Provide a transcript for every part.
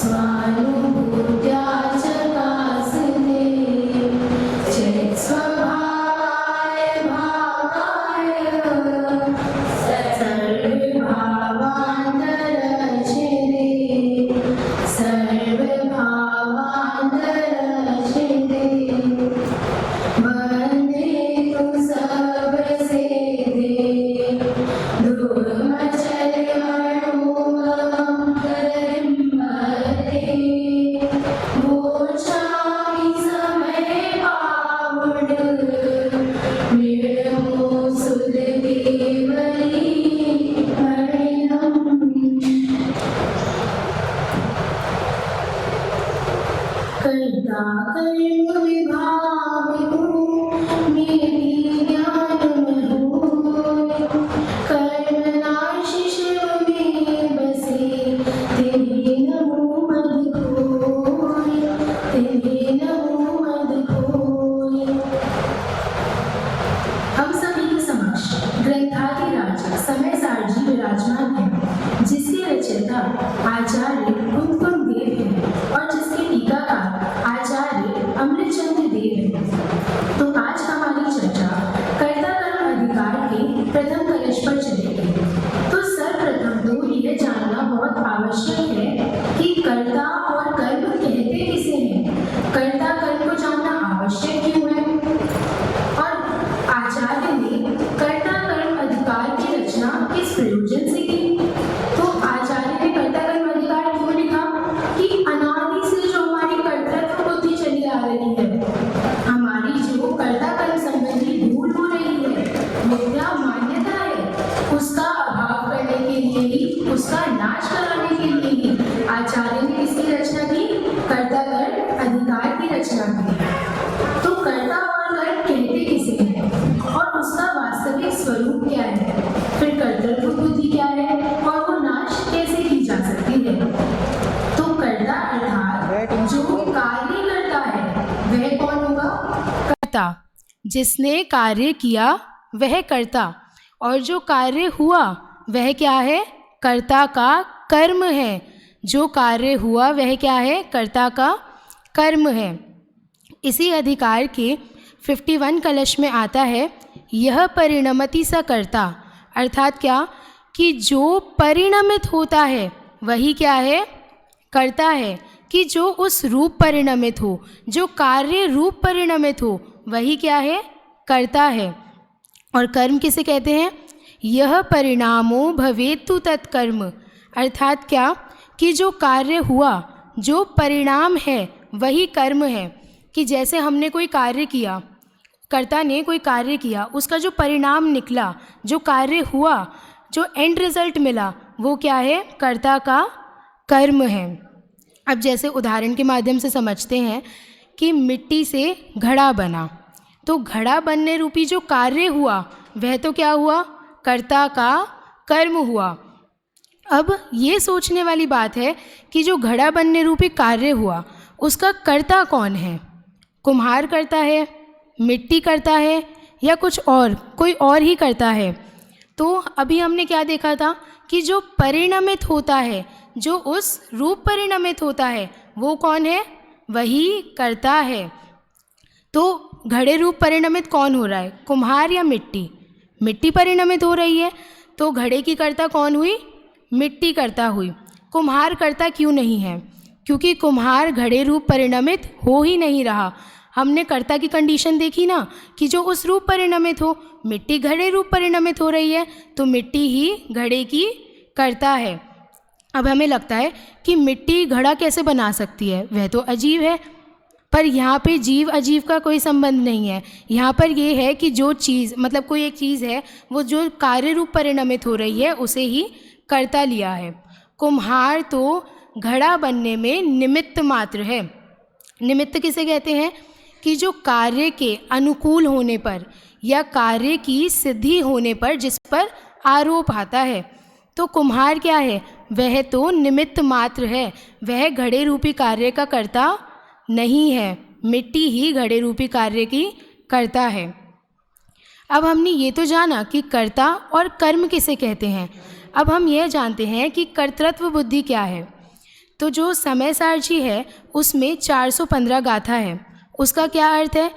स्वानुभूत्या चकासने चित्स्वभावाय भावाय सर्वभावान्तरचिने सर्वभावान्तरचिने वन्दे तु सर्वसेदे धूमचर्मणोमं करिम्मते मोक्षामि समये पावड मिळमो सुरदेवरी हरिणम्। कर्ता कर्म विभाग को मेरी ज्ञान में हो कर्म नाश शिव में बसे तेरे नमो मद खोय तेरे नमो मद खोय। हम सभी के समक्ष ग्रंथाधिराज समय सारजी विराजमान है, जिसके रचयिता आचार्य कुंदकुंद देव हैं और जिसके टीकाकार आचार्य अमृतचंद्र देव हैं। तो आज हमारी चर्चा कर्ता कर्म अधिकार के प्रथम कलश पर चलेगी। तो सर्वप्रथम तो यह जानना बहुत आवश्यक है कि कर्ता और कर्म कहते किसे हैं, कर्ता कर्म को जानना आवश्यक क्यों है और आचार्य ने कर्ता कर्म अधिकार की रचना किस प्रयोजन से की। तो आचार्य ने कर्ता कर्म अधिकार क्यों लिखा कि अनादि से जो हमारी कर्तृत्व बुद्धि चली आ रही है, हमारी जो कर्ता कर्म संबंधी भूल हो रही है, मिथ्या मान्यता है, उसका अभाव करने के लिए ही, उसका नाश कराने के लिए ही आचार्य ने इसकी रचना की, कर्ता कर्म अधिकार की रचना की। तो कर्ता और कर्म कहते किसे हैं और उसका वास्तविक स्वरूप क्या है, फिर कर्तृत्व बुद्धि क्या है और वो नाश कैसे की जा सकती है। तो कर्ता अर्थात जो कार्य करता है वह कौन होगा, कर्ता। जिसने कार्य किया वह कर्ता, और जो कार्य हुआ वह क्या है, कर्ता का कर्म है। जो कार्य हुआ वह क्या है, कर्ता का कर्म है। इसी अधिकार के 51 कलश में आता है, यह परिणमति स कर्ता, अर्थात क्या कि जो परिणमित होता है वही क्या है, कर्ता है। कि जो उस रूप परिणमित हो, जो कार्य रूप परिणमित हो, वही क्या है, कर्ता है। और कर्म किसे कहते हैं, यह परिणामो भवेतु तत्कर्म, अर्थात क्या कि जो कार्य हुआ, जो परिणाम है वही कर्म है। कि जैसे हमने कोई कार्य किया, कर्ता ने कोई कार्य किया, उसका जो परिणाम निकला, जो कार्य हुआ, जो एंड रिजल्ट मिला, वो क्या है, कर्ता का कर्म है। अब जैसे उदाहरण के माध्यम से समझते हैं कि मिट्टी से घड़ा बना, तो घड़ा बनने रूपी जो कार्य हुआ वह तो क्या हुआ, कर्ता का कर्म हुआ। अब ये सोचने वाली बात है कि जो घड़ा बनने रूपी कार्य हुआ उसका कर्ता कौन है, कुम्हार करता है, मिट्टी करता है, या कुछ और, कोई और ही करता है। तो अभी हमने क्या देखा था कि जो परिणमित होता है, जो उस रूप परिणमित होता है, वो कौन है, वही कर्ता है। तो घड़े रूप परिणमित कौन हो रहा है, कुम्हार या मिट्टी, मिट्टी परिणमित हो रही है। तो घड़े की कर्ता कौन हुई, मिट्टी कर्ता हुई। कुम्हार कर्ता क्यों नहीं है, क्योंकि कुम्हार घड़े रूप परिणमित हो ही नहीं रहा। हमने कर्ता की कंडीशन देखी ना कि जो उस रूप परिणमित हो, मिट्टी घड़े रूप परिणमित हो रही है, तो मिट्टी ही घड़े की कर्ता है। अब हमें लगता है कि मिट्टी घड़ा कैसे बना सकती है, वह तो अजीब है। पर यहाँ पे जीव अजीव का कोई संबंध नहीं है। यहाँ पर ये है कि जो चीज़, मतलब कोई एक चीज़ है, वो जो कार्य रूप परिणमित हो रही है उसे ही कर्ता लिया है। कुम्हार तो घड़ा बनने में निमित्त मात्र है। निमित्त किसे कहते हैं, कि जो कार्य के अनुकूल होने पर या कार्य की सिद्धि होने पर जिस पर आरोप आता है। तो कुम्हार क्या है, वह तो निमित्त मात्र है, वह घड़े रूपी कार्य का कर्ता नहीं है। मिट्टी ही घड़े रूपी कार्य की कर्ता है। अब हमने ये तो जाना कि कर्ता और कर्म किसे कहते हैं। अब हम यह जानते हैं कि कर्तृत्व बुद्धि क्या है। तो जो समय सारची है उसमें 415 गाथा है। उसका क्या अर्थ है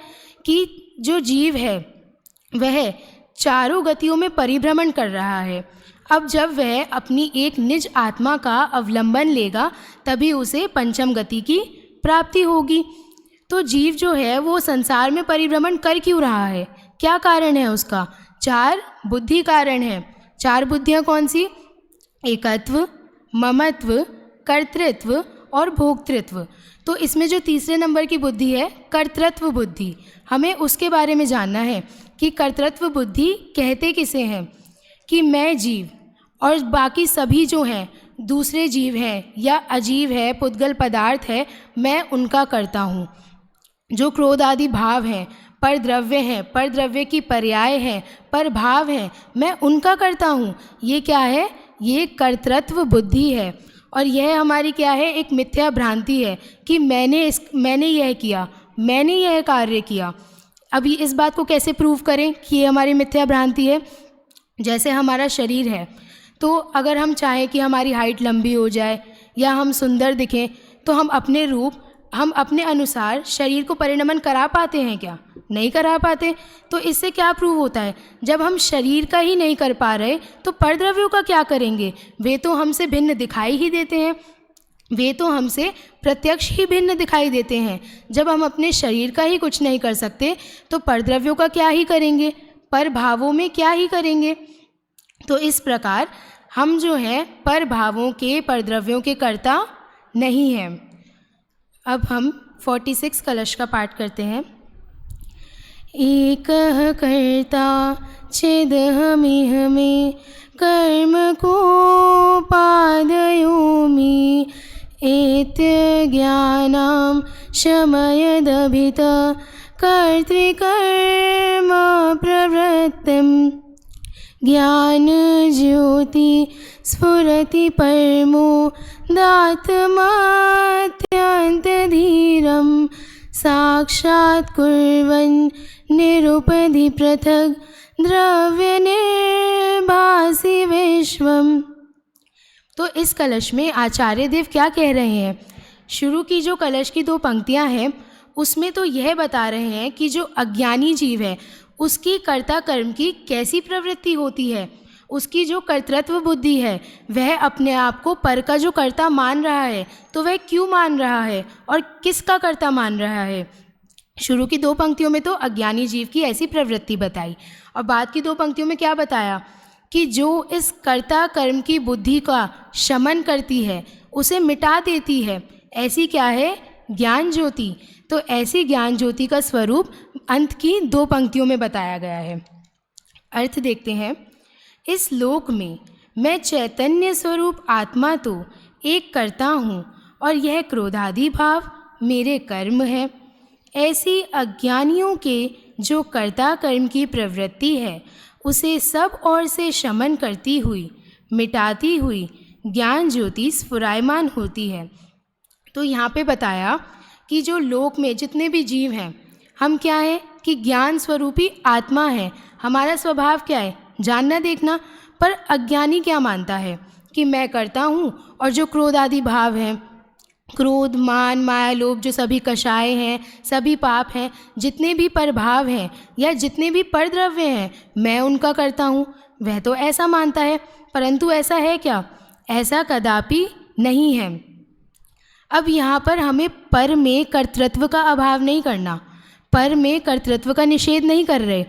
कि जो जीव है वह चारों गतियों में परिभ्रमण कर रहा है। अब जब वह अपनी एक निज आत्मा का अवलंबन लेगा तभी उसे पंचम गति की प्राप्ति होगी। तो जीव जो है वो संसार में परिभ्रमण कर क्यों रहा है, क्या कारण है उसका? 4 बुद्धि कारण है। 4 बुद्धियाँ कौन सी? एकत्व, ममत्व, कर्तृत्व और भोक्तृत्व। तो इसमें जो तीसरे नंबर की बुद्धि है कर्तृत्व बुद्धि, हमें उसके बारे में जानना है कि कर्तृत्व बुद्धि कहते किसे हैं? कि मैं जीव और बाकी सभी जो हैं दूसरे जीव हैं या अजीव है, पुद्गल पदार्थ है, मैं उनका करता हूँ। जो क्रोध आदि भाव हैं, पर द्रव्य हैं, पर द्रव्य की पर्याय हैं, पर भाव हैं, मैं उनका करता हूँ। ये क्या है? ये कर्तृत्व बुद्धि है। और यह हमारी क्या है? एक मिथ्या भ्रांति है कि मैंने यह किया, मैंने यह कार्य किया। अभी इस बात को कैसे प्रूव करें कि ये हमारी मिथ्या भ्रांति है? जैसे हमारा शरीर है, तो अगर हम चाहें कि हमारी हाइट लंबी हो जाए या हम सुंदर दिखें, तो हम अपने अनुसार शरीर को परिणमन करा पाते हैं क्या? नहीं करा पाते। तो इससे क्या प्रूव होता है? जब हम शरीर का ही नहीं कर पा रहे तो परद्रव्यों का क्या करेंगे? वे तो हमसे भिन्न दिखाई ही देते हैं, वे तो हमसे प्रत्यक्ष ही भिन्न दिखाई देते हैं। जब हम अपने शरीर का ही कुछ नहीं कर सकते तो परद्रव्यों का क्या ही करेंगे, पर भावों में क्या ही करेंगे। तो इस प्रकार हम जो हैं पर भावों के, परद्रव्यों के कर्ता नहीं हैं। अब हम 46 कलश का पाठ करते हैं। एकः कर्ता चेदहमिह मे कर्म को पादयोमि एत्य ज्ञानां शमयदभित कर्तृकर्म प्रवृत्तिम् ज्ञान ज्योति स्फुरति परमो दातमात्यन्तधीरं साक्षात् कुर्वन् निरुपधि पृथग् द्रव्य निर्भासि विश्वम्। तो इस कलश में आचार्य देव क्या कह रहे हैं? शुरू की जो कलश की 2 पंक्तियां हैं उसमें तो यह बता रहे हैं कि जो अज्ञानी जीव है उसकी कर्ता कर्म की कैसी प्रवृत्ति होती है। उसकी जो कर्तृत्व बुद्धि है वह अपने आप को पर का जो कर्ता मान रहा है, तो वह क्यों मान रहा है और किसका कर्ता मान रहा है। शुरू की 2 पंक्तियों में तो अज्ञानी जीव की ऐसी प्रवृत्ति बताई और बाद की 2 पंक्तियों में क्या बताया कि जो इस कर्ता कर्म की बुद्धि का शमन करती है, उसे मिटा देती है, ऐसी क्या है? ज्ञान ज्योति। तो ऐसी ज्ञान ज्योति का स्वरूप अंत की 2 पंक्तियों में बताया गया है। अर्थ देखते हैं। इस लोक में मैं चैतन्य स्वरूप आत्मा तो एक करता हूँ और यह क्रोधादि भाव मेरे कर्म है। ऐसी अज्ञानियों के जो कर्ता कर्म की प्रवृत्ति है उसे सब ओर से शमन करती हुई, मिटाती हुई ज्ञान ज्योति स्फुरायमान होती है। तो यहाँ पे बताया कि जो लोक में जितने भी जीव हैं, हम क्या हैं कि ज्ञान स्वरूपी आत्मा है। हमारा स्वभाव क्या है? जानना देखना। पर अज्ञानी क्या मानता है कि मैं करता हूँ, और जो क्रोध आदि भाव हैं, क्रोध, मान, माया, लोभ, जो सभी कषाय हैं, सभी पाप हैं, जितने भी परभाव हैं या जितने भी परद्रव्य हैं, मैं उनका करता हूँ, वह तो ऐसा मानता है। परंतु ऐसा है क्या? ऐसा कदापि नहीं है। अब यहाँ पर हमें पर में कर्तृत्व का अभाव नहीं करना, पर में कर्तृत्व का निषेध नहीं कर रहे,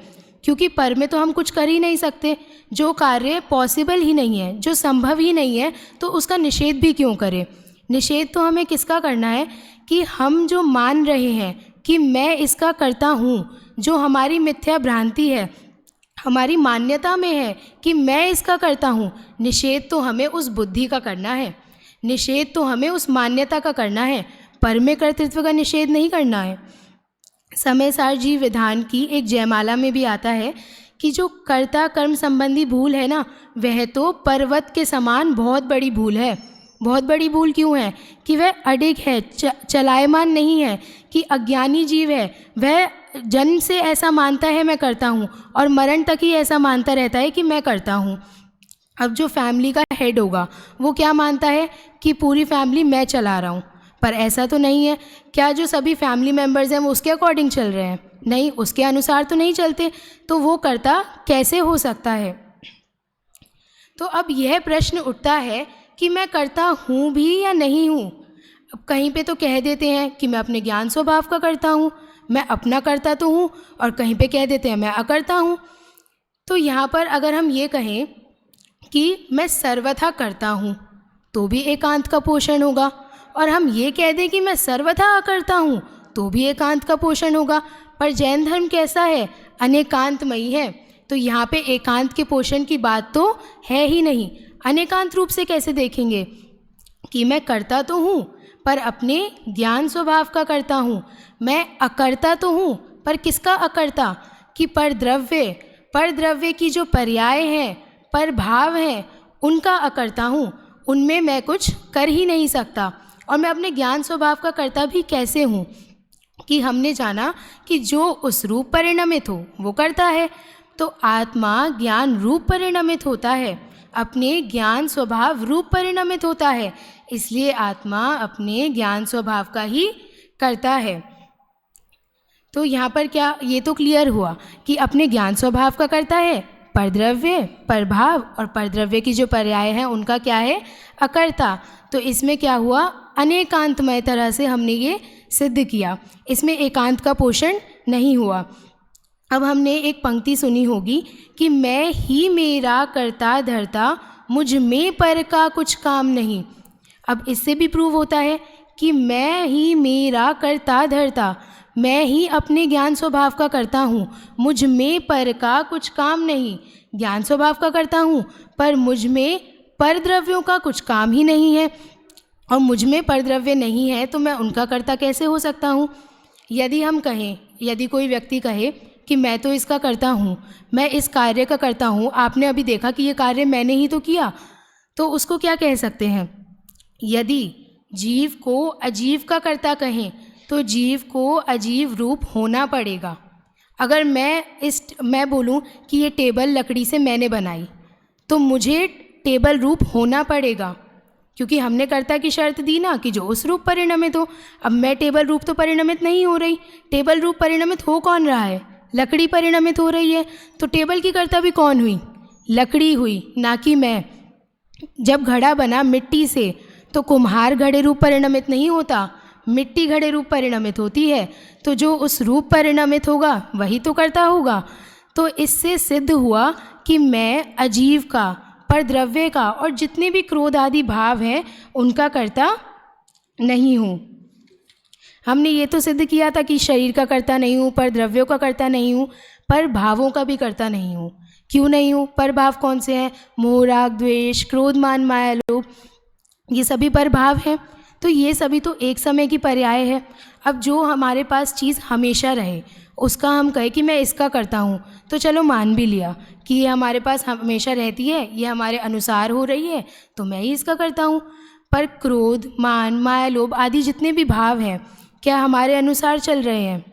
क्योंकि पर में तो हम कुछ कर ही नहीं सकते। जो कार्य पॉसिबल ही नहीं है, जो संभव ही नहीं है, तो उसका निषेध भी क्यों करें। निषेध तो हमें किसका करना है कि हम जो मान रहे हैं कि मैं इसका करता हूँ, जो हमारी मिथ्या भ्रांति है, हमारी मान्यता में है कि मैं इसका करता हूँ, निषेध तो हमें उस बुद्धि का करना है, निषेध तो हमें उस मान्यता का करना है, पर में कर्तृत्व का निषेध नहीं करना है। समय सार जी विधान की एक जयमाला में भी आता है कि जो कर्ता कर्म संबंधी भूल है ना, वह तो पर्वत के समान बहुत बड़ी भूल है। बहुत बड़ी भूल क्यों है? कि वह अडिग है, चलायमान नहीं है। कि अज्ञानी जीव है, वह जन्म से ऐसा मानता है मैं करता हूँ, और मरण तक ही ऐसा मानता रहता है कि मैं करता हूँ। अब जो फैमिली का हेड होगा वो क्या मानता है कि पूरी फैमिली मैं चला रहा हूँ, पर ऐसा तो नहीं है। क्या जो सभी फैमिली मेम्बर्स हैं वो उसके अकॉर्डिंग चल रहे हैं? नहीं, उसके अनुसार तो नहीं चलते। तो वो कर्ता कैसे हो सकता है? तो अब यह प्रश्न उठता है कि मैं कर्ता हूँ भी या नहीं हूँ। अब कहीं पे तो कह देते हैं कि मैं अपने ज्ञान स्वभाव का कर्ता हूँ, मैं अपना कर्ता तो हूँ, और कहीं पे कह देते हैं मैं अकर्ता हूँ। तो यहाँ पर अगर हम ये कहें कि मैं सर्वथा करता हूँ तो भी एकांत का पोषण होगा, और हम ये कह दें कि मैं सर्वथा अकर्ता हूँ तो भी एकांत का पोषण होगा। पर जैन धर्म कैसा है? अनेकांतमयी है। तो यहाँ पे एकांत के पोषण की बात तो है ही नहीं। अनेकांत रूप से कैसे देखेंगे कि मैं करता तो हूँ पर अपने ज्ञान स्वभाव का करता हूँ, मैं अकर्ता तो हूँ पर किसका अकर्ता? कि परद्रव्य की जो पर्याय हैं, पर भाव हैं, उनका अकर्ता हूँ। उनमें मैं कुछ कर ही नहीं सकता। और मैं अपने ज्ञान स्वभाव का कर्ता भी कैसे हूँ? कि हमने जाना कि जो उस रूप परिणमित हो वो करता है। तो आत्मा ज्ञान रूप परिणमित होता है, अपने ज्ञान स्वभाव रूप परिणमित होता है, इसलिए आत्मा अपने ज्ञान स्वभाव का ही करता है। तो यहाँ पर क्या ये तो क्लियर हुआ कि अपने ज्ञान स्वभाव का करता है, परद्रव्य, परभाव और परद्रव्य की जो पर्याय हैं उनका क्या है? अकर्ता। तो इसमें क्या हुआ? अनेकांतमय तरह से हमने ये सिद्ध किया, इसमें एकांत का पोषण नहीं हुआ। अब हमने एक पंक्ति सुनी होगी कि मैं ही मेरा करता धरता, मुझ में पर का कुछ काम नहीं। अब इससे भी प्रूव होता है कि मैं ही मेरा करता धरता, मैं ही अपने ज्ञान स्वभाव का करता हूँ, मुझ में पर का कुछ काम नहीं। ज्ञान स्वभाव का करता हूँ पर मुझ में परद्रव्यों का कुछ काम ही नहीं है, और मुझ में परद्रव्य नहीं है तो मैं उनका कर्ता कैसे हो सकता हूँ? यदि हम कहें, यदि कोई व्यक्ति कहे कि मैं तो इसका करता हूँ, मैं इस कार्य का करता हूँ, आपने अभी देखा कि ये कार्य मैंने ही तो किया, तो उसको क्या कह सकते हैं? यदि जीव को अजीव का कर्ता कहें तो जीव को अजीव रूप होना पड़ेगा। अगर मैं बोलूँ कि ये टेबल लकड़ी से मैंने बनाई तो मुझे टेबल रूप होना पड़ेगा, क्योंकि हमने कर्ता की शर्त दी ना कि जो उस रूप परिणमित हो। अब मैं टेबल रूप तो परिणमित नहीं हो रही, टेबल रूप परिणमित हो कौन रहा है? लकड़ी परिणमित हो रही है। तो टेबल की कर्ता भी कौन हुई? लकड़ी हुई, ना कि मैं। जब घड़ा बना मिट्टी से तो कुम्हार घड़े रूप परिणमित नहीं होता, मिट्टी घड़े रूप परिणमित होती है। तो जो उस रूप परिणमित होगा वही तो कर्ता होगा। तो इससे सिद्ध हुआ कि मैं अजीव का, परद्रव्य का और जितने भी क्रोध आदि भाव हैं उनका कर्ता नहीं हूँ। हमने ये तो सिद्ध किया था कि शरीर का कर्ता नहीं हूँ, पर द्रव्यों का कर्ता नहीं हूँ, पर भावों का भी कर्ता नहीं हूँ। क्यों नहीं हूँ? पर भाव कौन से हैं? मोह, राग, द्वेष, क्रोध, मान, माया, लोभ, ये सभी पर भाव हैं। तो ये सभी तो एक समय की पर्याय है। अब जो हमारे पास चीज़ हमेशा रहे उसका हम कहें कि मैं इसका करता हूँ, तो चलो मान भी लिया कि ये हमारे पास हमेशा रहती है, ये हमारे अनुसार हो रही है, तो मैं ही इसका करता हूँ। पर क्रोध, मान, माया, लोभ आदि जितने भी भाव हैं क्या हमारे अनुसार चल रहे हैं?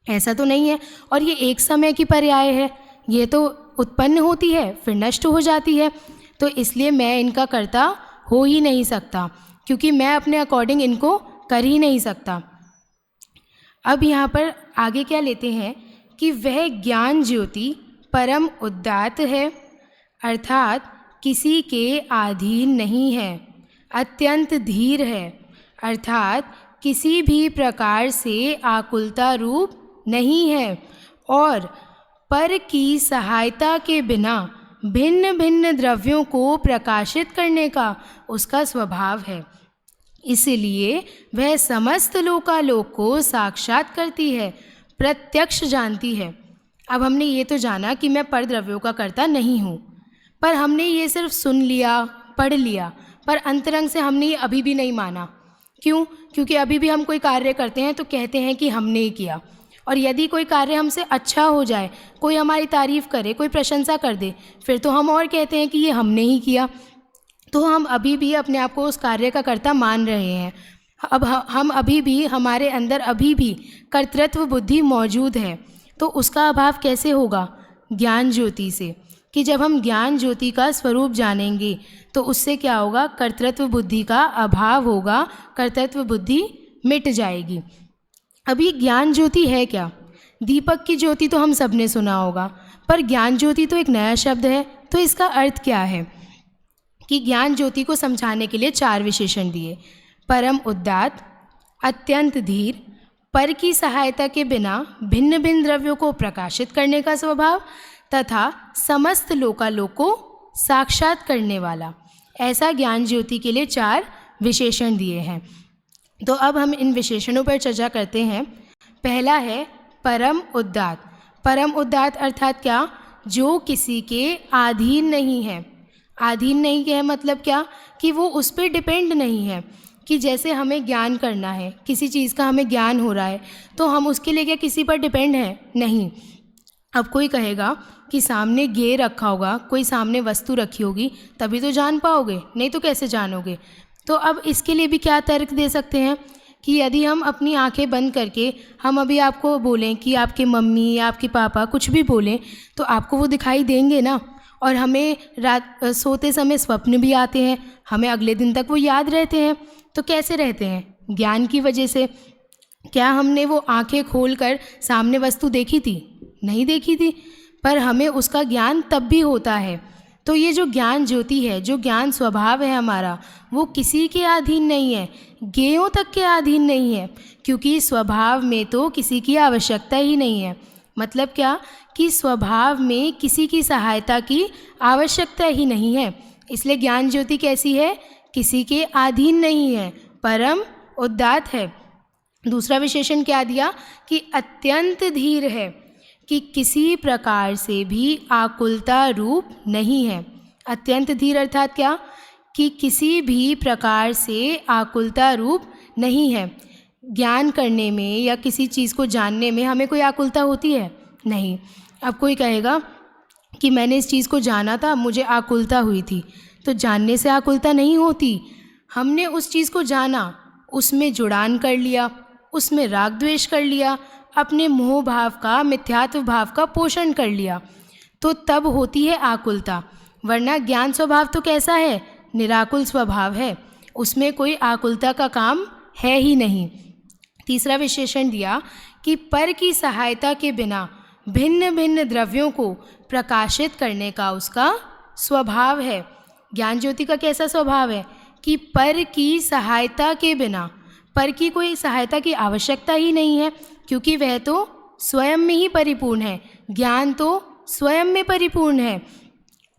ऐसा तो नहीं है। और ये एक समय की पर्याय है, ये तो उत्पन्न होती है फिर नष्ट हो जाती है। तो इसलिए मैं इनका कर्ता हो ही नहीं सकता, क्योंकि मैं अपने अकॉर्डिंग इनको कर ही नहीं सकता। अब यहाँ पर आगे क्या लेते हैं कि वह ज्ञान ज्योति परम उदात्त है, अर्थात किसी के अधीन नहीं है, अत्यंत धीर है, अर्थात किसी भी प्रकार से आकुलता रूप नहीं है, और पर की सहायता के बिना भिन्न भिन्न द्रव्यों को प्रकाशित करने का उसका स्वभाव है। इसलिए वह समस्त लोकालोक को साक्षात करती है, प्रत्यक्ष जानती है। अब हमने ये तो जाना कि मैं परद्रव्यों का कर्ता नहीं हूँ, पर हमने ये सिर्फ सुन लिया, पढ़ लिया, पर अंतरंग से हमने ये अभी भी नहीं माना। क्यों? क्योंकि अभी भी हम कोई कार्य करते हैं तो कहते हैं कि हमने ही किया, और यदि कोई कार्य हमसे अच्छा हो जाए, कोई हमारी तारीफ़ करे, कोई प्रशंसा कर दे, फिर तो हम और कहते हैं कि ये हमने ही किया। तो हम अभी भी अपने आप को उस कार्य का कर्ता मान रहे हैं। अब हम अभी भी, हमारे अंदर अभी भी कर्तृत्व बुद्धि मौजूद है। तो उसका अभाव कैसे होगा? ज्ञान ज्योति से, कि जब हम ज्ञान ज्योति का स्वरूप जानेंगे तो उससे क्या होगा, कर्तृत्व बुद्धि का अभाव होगा, कर्तृत्व बुद्धि मिट जाएगी। अभी ज्ञान ज्योति है क्या? दीपक की ज्योति तो हम सब ने सुना होगा, पर ज्ञान ज्योति तो एक नया शब्द है। तो इसका अर्थ क्या है कि ज्ञान ज्योति को समझाने के लिए 4 विशेषण दिए। परम उदात्त, अत्यंत धीर, पर की सहायता के बिना भिन्न भिन्न द्रव्यों को प्रकाशित करने का स्वभाव तथा समस्त लोकालोक को साक्षात करने वाला, ऐसा ज्ञान ज्योति के लिए 4 विशेषण दिए हैं। तो अब हम इन विशेषणों पर चर्चा करते हैं। पहला है परम उदात्त। परम उदात्त अर्थात क्या? जो किसी के अधीन नहीं है। अधीन नहीं है मतलब क्या? कि वो उस पर डिपेंड नहीं है। कि जैसे हमें ज्ञान करना है, किसी चीज़ का हमें ज्ञान हो रहा है, तो हम उसके लिए क्या किसी पर डिपेंड हैं? नहीं। अब कोई कहेगा कि सामने गे रखा होगा, कोई सामने वस्तु रखी होगी, तभी तो जान पाओगे, नहीं तो कैसे जानोगे? तो अब इसके लिए भी क्या तर्क दे सकते हैं कि यदि हम अपनी आंखें बंद करके हम अभी आपको बोलें कि आपके मम्मी या आपके पापा कुछ भी बोलें, तो आपको वो दिखाई देंगे ना। और हमें रात सोते समय स्वप्न भी आते हैं, हमें अगले दिन तक वो याद रहते हैं। तो कैसे रहते हैं? ज्ञान की वजह से। क्या हमने वो आंखें खोलकर सामने वस्तु देखी थी? नहीं देखी थी, पर हमें उसका ज्ञान तब भी होता है। तो ये जो ज्ञान ज्योति है, जो ज्ञान स्वभाव है हमारा, वो किसी के अधीन नहीं है, ज्ञेयों तक के अधीन नहीं है, क्योंकि स्वभाव में तो किसी की आवश्यकता ही नहीं है। मतलब क्या? कि स्वभाव में किसी की सहायता की आवश्यकता ही नहीं है। इसलिए ज्ञान ज्योति कैसी है? किसी के अधीन नहीं है, परम उदात्त है। दूसरा विशेषण क्या दिया? कि अत्यंत धीर है, कि किसी प्रकार से भी आकुलता रूप नहीं है। अत्यंत धीर अर्थात क्या? कि किसी भी प्रकार से आकुलता रूप नहीं है। ज्ञान करने में या किसी चीज़ को जानने में हमें कोई आकुलता होती है? नहीं। अब कोई कहेगा कि मैंने इस चीज़ को जाना था, मुझे आकुलता हुई थी। तो जानने से आकुलता नहीं होती। हमने उस चीज़ को जाना, उसमें जुड़ान कर लिया, उसमें राग द्वेष कर लिया, अपने मोह भाव का, मिथ्यात्व भाव का पोषण कर लिया, तो तब होती है आकुलता। वरना ज्ञान स्वभाव तो कैसा है? निराकुल स्वभाव है, उसमें कोई आकुलता का काम है ही नहीं। तीसरा विशेषण दिया कि पर की सहायता के बिना भिन्न भिन्न द्रव्यों को प्रकाशित करने का उसका स्वभाव है। ज्ञान ज्योति का कैसा स्वभाव है? कि पर की सहायता के बिना, पर की कोई सहायता की आवश्यकता ही नहीं है, क्योंकि वह तो स्वयं में ही परिपूर्ण है। ज्ञान तो स्वयं में परिपूर्ण है।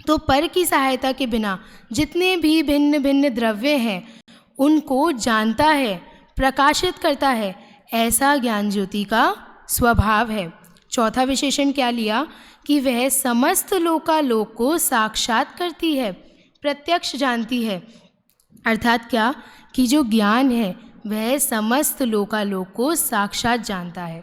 तो पर की सहायता के बिना जितने भी भिन्न भिन्न द्रव्य हैं उनको जानता है, प्रकाशित करता है, ऐसा ज्ञान ज्योति का स्वभाव है। चौथा विशेषण क्या लिया? कि वह समस्त लोकालोक को साक्षात करती है, प्रत्यक्ष जानती है। अर्थात क्या? कि जो ज्ञान है वह समस्त लोकालोक को साक्षात जानता है।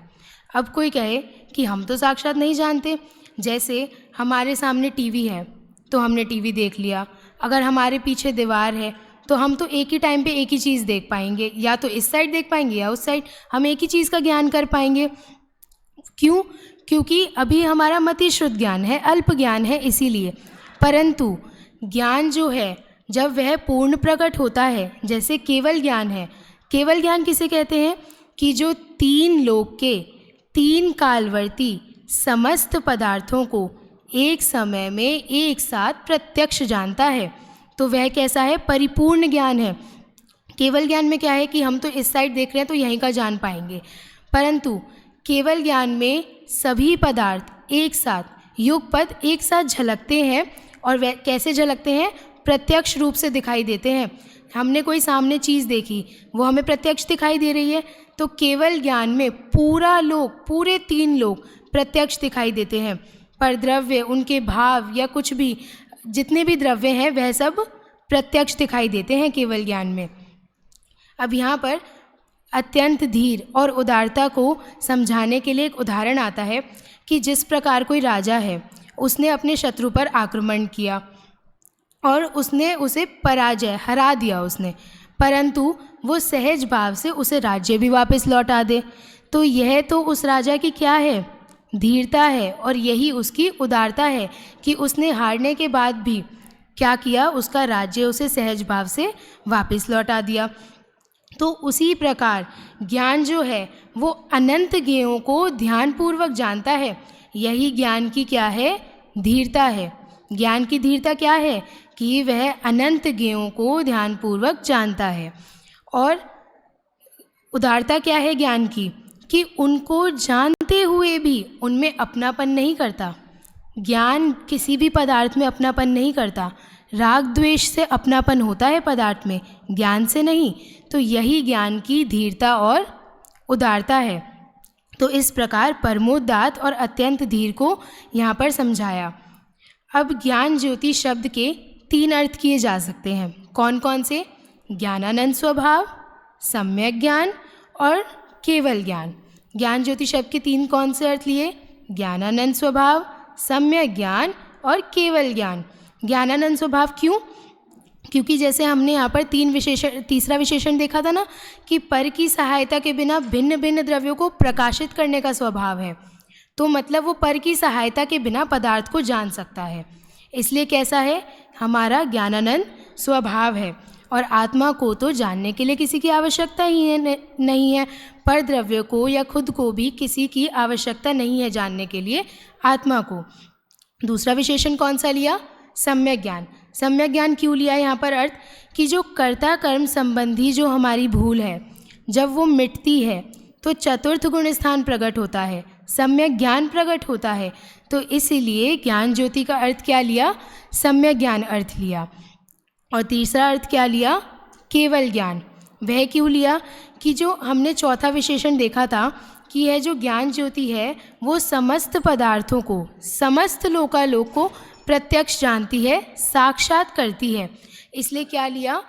अब कोई कहे कि हम तो साक्षात नहीं जानते। जैसे हमारे सामने टीवी है तो हमने टीवी देख लिया, अगर हमारे पीछे दीवार है तो हम तो एक ही टाइम पे एक ही चीज़ देख पाएंगे, या तो इस साइड देख पाएंगे या उस साइड, हम एक ही चीज़ का ज्ञान कर पाएंगे। क्यों? क्योंकि अभी हमारा मति शुद्ध ज्ञान है, अल्प ज्ञान है, इसीलिए। परंतु ज्ञान जो है जब वह पूर्ण प्रकट होता है, जैसे केवल ज्ञान है। केवल ज्ञान किसे कहते हैं? कि जो 3 लोक के 3 कालवर्ती समस्त पदार्थों को एक समय में एक साथ प्रत्यक्ष जानता है, तो वह कैसा है? परिपूर्ण ज्ञान है। केवल ज्ञान में क्या है कि हम तो इस साइड देख रहे हैं तो यहीं का जान पाएंगे, परंतु केवल ज्ञान में सभी पदार्थ एक साथ, युगपद एक साथ झलकते हैं। और वह कैसे झलकते हैं? प्रत्यक्ष रूप से दिखाई देते हैं। हमने कोई सामने चीज़ देखी, वो हमें प्रत्यक्ष दिखाई दे रही है, तो केवल ज्ञान में पूरा लोक, पूरे 3 लोक प्रत्यक्ष दिखाई देते हैं। पर द्रव्य, उनके भाव या कुछ भी, जितने भी द्रव्य हैं वह सब प्रत्यक्ष दिखाई देते हैं केवल ज्ञान में। अब यहाँ पर अत्यंत धीर और उदारता को समझाने के लिए एक उदाहरण आता है कि जिस प्रकार कोई राजा है, उसने अपने शत्रु पर आक्रमण किया और उसने उसे पराजय, हरा दिया उसने, परंतु वो सहज भाव से उसे राज्य भी वापस लौटा दे। तो यह तो उस राजा की क्या है? धीरता है और यही उसकी उदारता है कि उसने हारने के बाद भी क्या किया, उसका राज्य उसे सहज भाव से वापस लौटा दिया। तो उसी प्रकार ज्ञान जो है वो अनंत ज्ञेयों को ध्यानपूर्वक जानता है। यही ज्ञान की क्या है, धीरता है। ज्ञान की धीरता क्या है कि वह अनंत ज्ञेयों को ध्यानपूर्वक जानता है। और उदारता क्या है ज्ञान की, कि उनको जानते हुए भी उनमें अपनापन नहीं करता। ज्ञान किसी भी पदार्थ में अपनापन नहीं करता। राग द्वेष से अपनापन होता है पदार्थ में, ज्ञान से नहीं। तो यही ज्ञान की धीरता और उदारता है। तो इस प्रकार परमोदात और अत्यंत धीर को यहाँ पर समझाया। अब ज्ञान ज्योति शब्द के 3 अर्थ किए जा सकते हैं। कौन कौन से? ज्ञानानंद स्वभाव, सम्यक ज्ञान और केवल ज्ञान। ज्ञान ज्योति शब्द के 3 कौन से अर्थ लिए? ज्ञानानंद स्वभाव, सम्यक ज्ञान और केवल ज्ञान। ज्ञानानंद स्वभाव क्यों? क्योंकि जैसे हमने यहाँ पर तीसरा विशेषण देखा था ना, कि पर की सहायता के बिना भिन्न भिन्न द्रव्यों को प्रकाशित करने का स्वभाव है। तो मतलब वो पर की सहायता के बिना पदार्थ को जान सकता है। इसलिए कैसा है? हमारा ज्ञानानंद स्वभाव है। और आत्मा को तो जानने के लिए किसी की आवश्यकता ही नहीं है। पर द्रव्य को या खुद को भी किसी की आवश्यकता नहीं है जानने के लिए आत्मा को। दूसरा विशेषण कौन सा लिया? सम्यक ज्ञान। सम्यक ज्ञान क्यों लिया यहाँ पर अर्थ? कि जो कर्ता कर्म संबंधी जो हमारी भूल है, जब वो मिटती है तो चतुर्थ गुण स्थान प्रकट होता है, सम्यक ज्ञान प्रकट होता है। तो इसीलिए ज्ञान ज्योति का अर्थ क्या लिया? सम्यक ज्ञान अर्थ लिया। और तीसरा अर्थ क्या लिया? केवल ज्ञान। वह क्यों लिया? कि जो हमने चौथा विशेषण देखा था कि यह जो ज्ञान ज्योति है वो समस्त पदार्थों को, समस्त लोकालोक को प्रत्यक्ष जानती है, साक्षात करती है। इसलिए क्या लिया?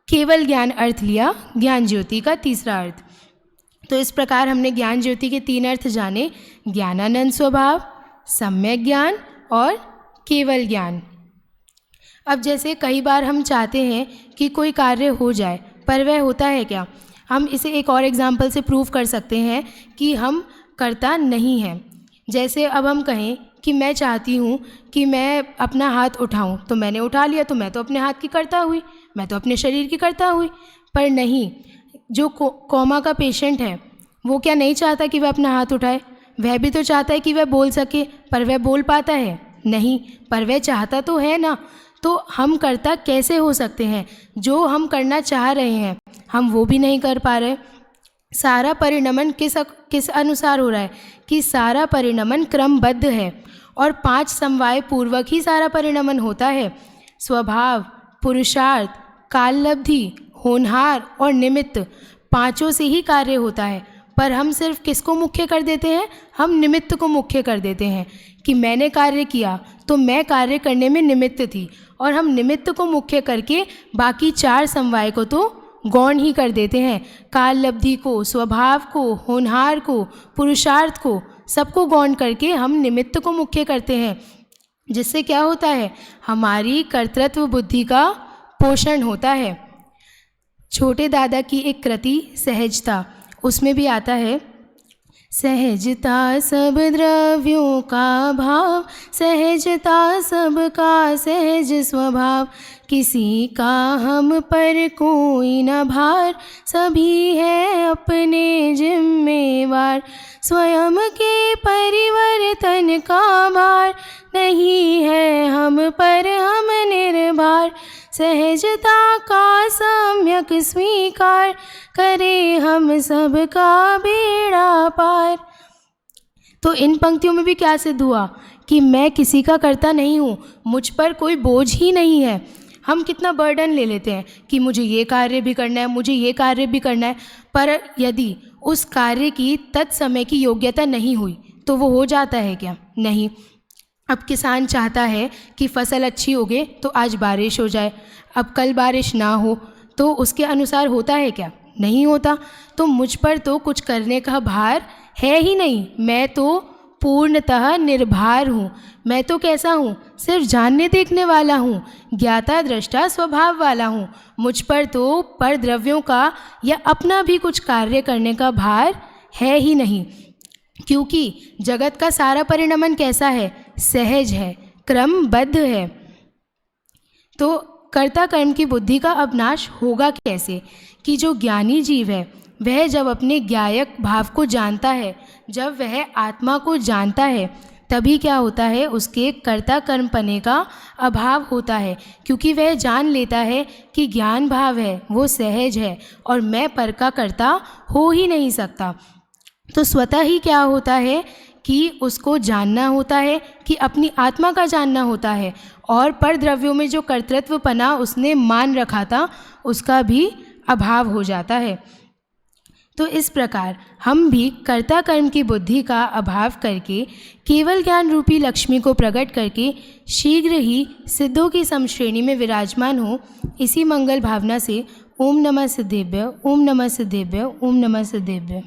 केवल ज्ञान अर्थ लिया ज्ञान ज्योति का तीसरा अर्थ। तो इस प्रकार हमने ज्ञान ज्योति के 3 अर्थ जाने, ज्ञानानंद स्वभाव, सम्यक ज्ञान और केवल ज्ञान। अब जैसे कई बार हम चाहते हैं कि कोई कार्य हो जाए, पर वह होता है क्या? हम इसे एक और एग्जाम्पल से प्रूव कर सकते हैं कि हम करता नहीं हैं। जैसे अब हम कहें कि मैं चाहती हूँ कि मैं अपना हाथ उठाऊँ, तो मैंने उठा लिया, तो मैं तो अपने हाथ की करता हुई, मैं तो अपने शरीर की करता हुई। पर नहीं, जो कोमा का पेशेंट है वो क्या नहीं चाहता कि वह अपना हाथ उठाए? वह भी तो चाहता है कि वह बोल सके, पर वह बोल पाता है नहीं, पर वह चाहता तो है ना। तो हम करता कैसे हो सकते हैं? जो हम करना चाह रहे हैं हम वो भी नहीं कर पा रहे। सारा परिणमन किस अनुसार हो रहा है? कि सारा परिणमन क्रमबद्ध है और 5 समवाय पूर्वक ही सारा परिणमन होता है। स्वभाव, पुरुषार्थ, काललब्धि, होनहार और निमित्त, 5 से ही कार्य होता है। पर हम सिर्फ किसको मुख्य कर देते हैं? हम निमित्त को मुख्य कर देते हैं कि मैंने कार्य किया तो मैं कार्य करने में निमित्त थी, और हम निमित्त को मुख्य करके बाकी 4 समवाय को तो गौण ही कर देते हैं। काललब्धि को, स्वभाव को, होनहार को, पुरुषार्थ को, सबको गौण करके हम निमित्त को मुख्य करते हैं। जिससे क्या होता है? हमारी कर्तृत्व बुद्धि का पोषण होता है। छोटे दादा की एक कृति सहजता, उसमें भी आता है, सहजता सब द्रव्यों का भाव, सहजता सबका सहज स्वभाव, किसी का हम पर कोई न भार, सभी है अपने जिम्मेवार, स्वयं के परिवर्तन का भार, नहीं है हम पर हम निर्भर, सहजता का सम्यक स्वीकार, करे हम सबका बेड़ा पार। तो इन पंक्तियों में भी क्या सिद्ध हुआ? कि मैं किसी का करता नहीं हूँ, मुझ पर कोई बोझ ही नहीं है। हम कितना बर्डन ले लेते हैं कि मुझे ये कार्य भी करना है, मुझे ये कार्य भी करना है, पर यदि उस कार्य की तत्समय की योग्यता नहीं हुई तो वो हो जाता है क्या? नहीं। अब किसान चाहता है कि फसल अच्छी उगे तो आज बारिश हो जाए, अब कल बारिश ना हो तो उसके अनुसार होता है क्या? नहीं होता। तो मुझ पर तो कुछ करने का भार है ही नहीं, मैं तो पूर्णतः निर्भर हूँ। मैं तो कैसा हूँ? सिर्फ जानने देखने वाला हूँ, ज्ञाता दृष्टा स्वभाव वाला हूँ। मुझ पर तो पर द्रव्यों का या अपना भी कुछ कार्य करने का भार है ही नहीं। क्योंकि जगत का सारा परिणमन कैसा है? सहज है, क्रमबद्ध है। तो कर्ता कर्म की बुद्धि का अब नाश होगा कैसे? कि जो ज्ञानी जीव है वह जब अपने ज्ञायक भाव को जानता है, जब वह आत्मा को जानता है, तभी क्या होता है? उसके कर्ता कर्म पने का अभाव होता है, क्योंकि वह जान लेता है कि ज्ञान भाव है वो सहज है और मैं पर का कर्ता हो ही नहीं सकता। तो स्वतः ही क्या होता है कि उसको जानना होता है, कि अपनी आत्मा का जानना होता है, और पर द्रव्यों में जो कर्तृत्व पना उसने मान रखा था उसका भी अभाव हो जाता है। तो इस प्रकार हम भी कर्ता कर्म की बुद्धि का अभाव करके केवल ज्ञान रूपी लक्ष्मी को प्रकट करके शीघ्र ही सिद्धों की समश्रेणी में विराजमान हो, इसी मंगल भावना से ओम नमः सिद्धेभ्य, ओम नमः सिद्धेभ्य, ओम नमः सिद्धेभ्य।